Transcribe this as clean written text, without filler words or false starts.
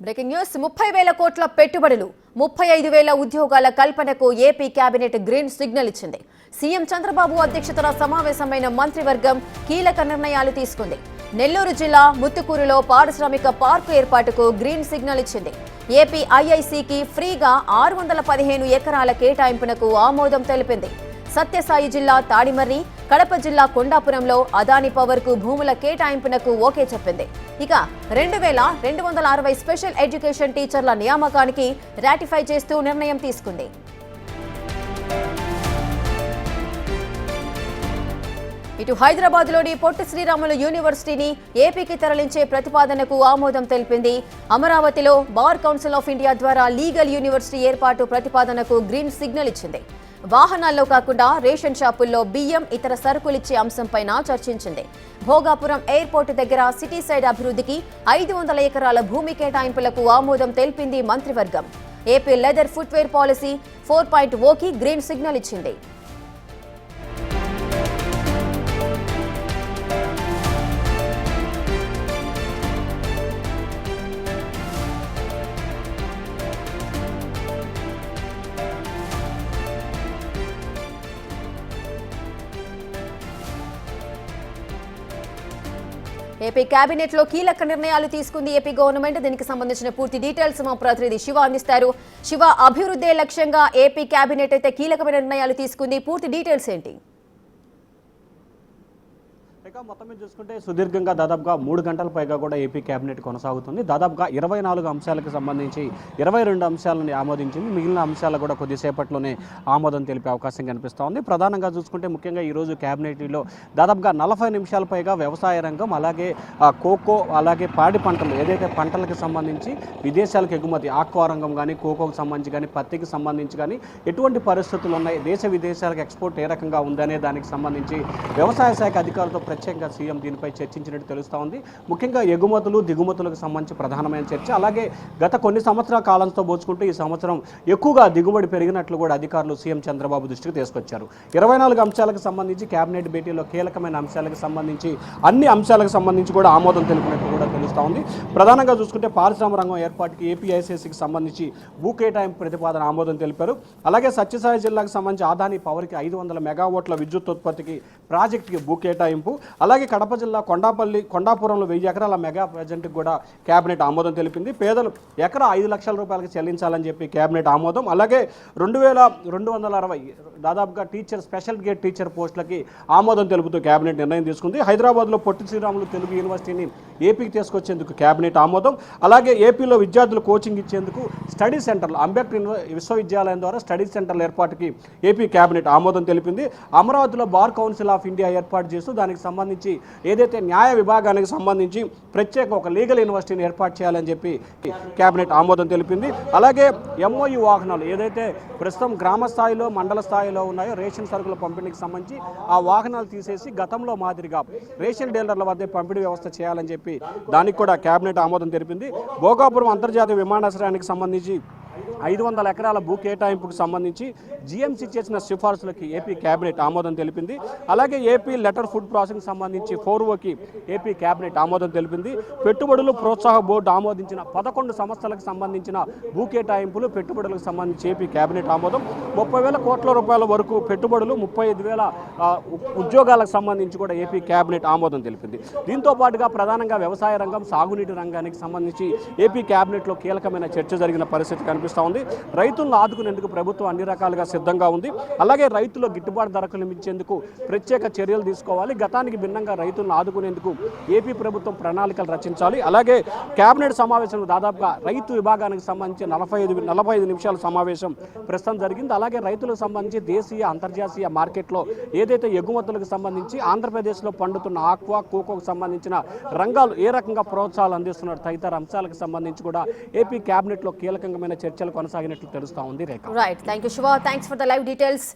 Breaking news 30,000 కోట్ల పెట్టుబడులు 35,000 ఉద్యోగాల కల్పనకు ఏపీ కేబినెట్ గ్రీన్ సిగ్నల్ ఇచ్చింది. సీఎం చంద్రబాబు అధ్యక్షతన సమావేశమైన మంత్రివర్గం కీలక నిర్ణయాలు తీసుకుంది. నెల్లూరు జిల్లా ముత్తుకూరులో పారిశ్రామిక పార్కు ఏర్పాటుకు గ్రీన్ సిగ్నల్ ఇచ్చింది. ఏపీ ఐఐసికి ఫ్రీగా 615 ఎకరాల కేటాయింపునకు ఆమోదం తెలిపింది. సత్యసాయి జిల్లా తాడిమర్రి, కడప జిల్లా కొండాపురంలో అదాని పవర్ కు భూముల కేటాయింపునకు ఓకే చెప్పింది. ఇక 2,260 స్పెషల్ ఎడ్యుకేషన్ టీచర్ల నియామకానికి రాటిఫై చేస్తూ నిర్ణయం తీసుకుంది. ఇటు హైదరాబాద్లోని పొట్టి శ్రీరాములు యూనివర్సిటీని ఏపీకి తరలించే ప్రతిపాదనకు ఆమోదం తెలిపింది. అమరావతిలో బార్ కౌన్సిల్ ఆఫ్ ఇండియా ద్వారా లీగల్ యూనివర్సిటీ ఏర్పాటు ప్రతిపాదనకు గ్రీన్ సిగ్నల్ ఇచ్చింది. వాహనాల్లో కాకుండా రేషన్ షాపుల్లో బియ్యం, ఇతర సరుకులిచ్చే అంశంపైన చర్చించింది. భోగాపురం ఎయిర్పోర్టు దగ్గర సిటీ సైడ్ అభివృద్ధికి 500 ఎకరాల భూమి కేటాయింపులకు ఆమోదం తెలిపింది మంత్రివర్గం. ఏపీ లెదర్ ఫుట్వేర్ పాలసీ 4.0కి గ్రీన్ సిగ్నల్ ఇచ్చింది. ఏపీ కేబినెట్ లో కీలక నిర్ణయాలు తీసుకుంది ఏపీ గవర్నమెంట్. దీనికి సంబంధించిన పూర్తి డీటెయిల్స్ మా ప్రతినిధి శివ అందిస్తారు. శివ, అభివృద్ధి లక్ష్యంగా ఏపీ కేబినెట్ అయితే కీలకమైన నిర్ణయాలు తీసుకుంది. పూర్తి డీటెయిల్స్ ఏంటి? మొత్తం మీద చూసుకుంటే సుదీర్ఘంగా దాదాపుగా 3 గంటల పైగా కూడా ఏపీ కేబినెట్ కొనసాగుతుంది. దాదాపుగా 24 అంశాలకు సంబంధించి 22 అంశాలను ఆమోదించింది. మిగిలిన అంశాలు కూడా కొద్దిసేపట్లోనే ఆమోదం తెలిపే అవకాశం కనిపిస్తూ ఉంది. ప్రధానంగా చూసుకుంటే ముఖ్యంగా ఈరోజు కేబినెట్లో దాదాపుగా 40 నిమిషాల పైగా వ్యవసాయ రంగం, అలాగే కోకో, అలాగే పాడి పంటలు, ఏదైతే పంటలకు సంబంధించి విదేశాలకు ఎగుమతి, ఆక్వా రంగం కానీ, కోకోకు సంబంధించి కానీ, పత్తికి సంబంధించి కానీ ఎటువంటి పరిస్థితులు ఉన్నాయి, దేశ విదేశాలకు ఎక్స్పోర్ట్ ఏ రకంగా ఉందనే దానికి సంబంధించి వ్యవసాయ శాఖ అధికారులతో ప్రత్యేకంగా సీఎం దీనిపై చర్చించినట్టు తెలుస్తూ ఉంది. ముఖ్యంగా ఎగుమతులు, దిగుమతులకు సంబంధించి ప్రధానమైన చర్చ. అలాగే గత కొన్ని సంవత్సరాల కాలంతో పోల్చుకుంటే ఈ సంవత్సరం ఎక్కువగా దిగుబడి పెరిగినట్లు కూడా అధికారులు సీఎం చంద్రబాబు దృష్టికి తీసుకొచ్చారు. 24 అంశాలకు సంబంధించి కేబినెట్ భేటీలో కీలకమైన అంశాలకు సంబంధించి అన్ని అంశాలకు సంబంధించి కూడా ఆమోదం తెలిపినట్టు కూడా తెలుస్తూ ఉంది. ప్రధానంగా చూసుకుంటే పారిశ్రామిక రంగం ఏర్పాటుకి ఏపీఐసిసికి సంబంధించి భూ కేటాయింపు ప్రతిపాదన ఆమోదం తెలిపారు. అలాగే సత్యసాయి జిల్లాకు సంబంధించి అదాని పవర్కి 500 మెగావాట్ల విద్యుత్ ఉత్పత్తికి ప్రాజెక్టుకి భూ కేటాయింపు, అలాగే కడప జిల్లా కొండాపురంలో 1000 ఎకరాల మెగా ప్రాజెక్టుకి కూడా కేబినెట్ ఆమోదం తెలిపింది. పేదలు ఎకరా 5 లక్షల రూపాయలకు చెల్లించాలని చెప్పి కేబినెట్ ఆమోదం. అలాగే 2,260 దాదాపుగా స్పెషల్ గేట్ టీచర్ పోస్టులకి ఆమోదం తెలుపుతూ కేబినెట్ నిర్ణయం తీసుకుంది. హైదరాబాద్లో పొట్టి శ్రీరాములు తెలుగు యూనివర్సిటీని ఏపీకి తీసుకొచ్చేందుకు కేబినెట్ ఆమోదం. అలాగే ఏపీలో విద్యార్థులు కోచింగ్ ఇచ్చేందుకు స్టడీ సెంటర్లు, అంబేద్కర్ విశ్వవిద్యాలయం ద్వారా స్టడీ సెంటర్ల ఏర్పాటుకి ఏపీ కేబినెట్ ఆమోదం తెలిపింది. అమరావతిలో బార్ కౌన్సిల్ ఆఫ్ ఇండియా ఏర్పాటు చేస్తూ దానికి సంబంధించి ఏదైతే న్యాయ విభాగానికి సంబంధించి ప్రత్యేక ఒక లీగల్ యూనివర్సిటీని ఏర్పాటు చేయాలని చెప్పి కేబినెట్ ఆమోదం తెలిపింది. అలాగే ఎంఓయూ వాహనాలు ఏదైతే ప్రస్తుతం గ్రామ స్థాయిలో, మండల స్థాయిలో ఉన్నాయో రేషన్ సరుకుల పంపిణీకి సంబంధించి ఆ వాహనాలు తీసేసి గతంలో మాదిరిగా రేషన్ డీలర్ల వద్ద పంపిణీ వ్యవస్థ చేయాలని చెప్పి దానికి కూడా కేబినెట్ ఆమోదం తెలిపింది. భోగాపురం అంతర్జాతీయ విమానాశ్రయానికి సంబంధించి 500 ఎకరాల భూ కేటాయింపుకు సంబంధించి జీఎంసీ చేసిన సిఫార్సులకి ఏపీ కేబినెట్ ఆమోదం తెలిపింది. అలాగే ఏపీ లెటర్ ఫుడ్ ప్రాసెసింగ్ సంబంధించి 4ఓకి ఏపీ కేబినెట్ ఆమోదం తెలిపింది. పెట్టుబడులు ప్రోత్సాహ బోర్డు ఆమోదించిన 11 సంస్థలకు సంబంధించిన భూ కేటాయింపులు, పెట్టుబడులకు సంబంధించి ఏపీ కేబినెట్ ఆమోదం. 30,000 కోట్ల రూపాయల వరకు పెట్టుబడులు, 35,000 ఉద్యోగాలకు సంబంధించి కూడా ఏపీ కేబినెట్ ఆమోదం తెలిపింది. దీంతో పాటుగా ప్రధానంగా వ్యవసాయ రంగం, సాగునీటి రంగానికి సంబంధించి ఏపీ కేబినెట్లో కీలకమైన చర్చ జరిగిన పరిస్థితి కనిపిస్తూ ఉంది. రైతులను ఆదుకునేందుకు ప్రభుత్వం అన్ని రకాలుగా సిద్ధంగా ఉంది. అలాగే రైతుల గిట్టుబాటు ధరకు లభించేందుకు ప్రత్యేక చర్యలు తీసుకోవాలి. గతానికి భిన్నంగా రైతులను ఆదుకునేందుకు ఏపీ ప్రభుత్వం ప్రణాళికలు రచించాలి. అలాగే కేబినెట్ సమావేశం దాదాపుగా రైతు విభాగానికి సంబంధించి 45 నిమిషాల సమావేశం ప్రస్తుతం జరిగింది. అలాగే రైతులకు సంబంధించి దేశీయ, అంతర్జాతీయ మార్కెట్లో ఏదైతే ఎగుమతులకు సంబంధించి ఆంధ్రప్రదేశ్లో పండుతున్న ఆక్వా, కోకోకు సంబంధించిన రంగాలు ఏ రకంగా ప్రోత్సాహాలు అందిస్తున్నారు తదితర అంశాలకు సంబంధించి కూడా ఏపీ కేబినెట్లో కీలకమైన చర్చలు కొనసాగినట్లు తెలుస్తా ఉంది. Right, thank you Shiva, thanks for the live details.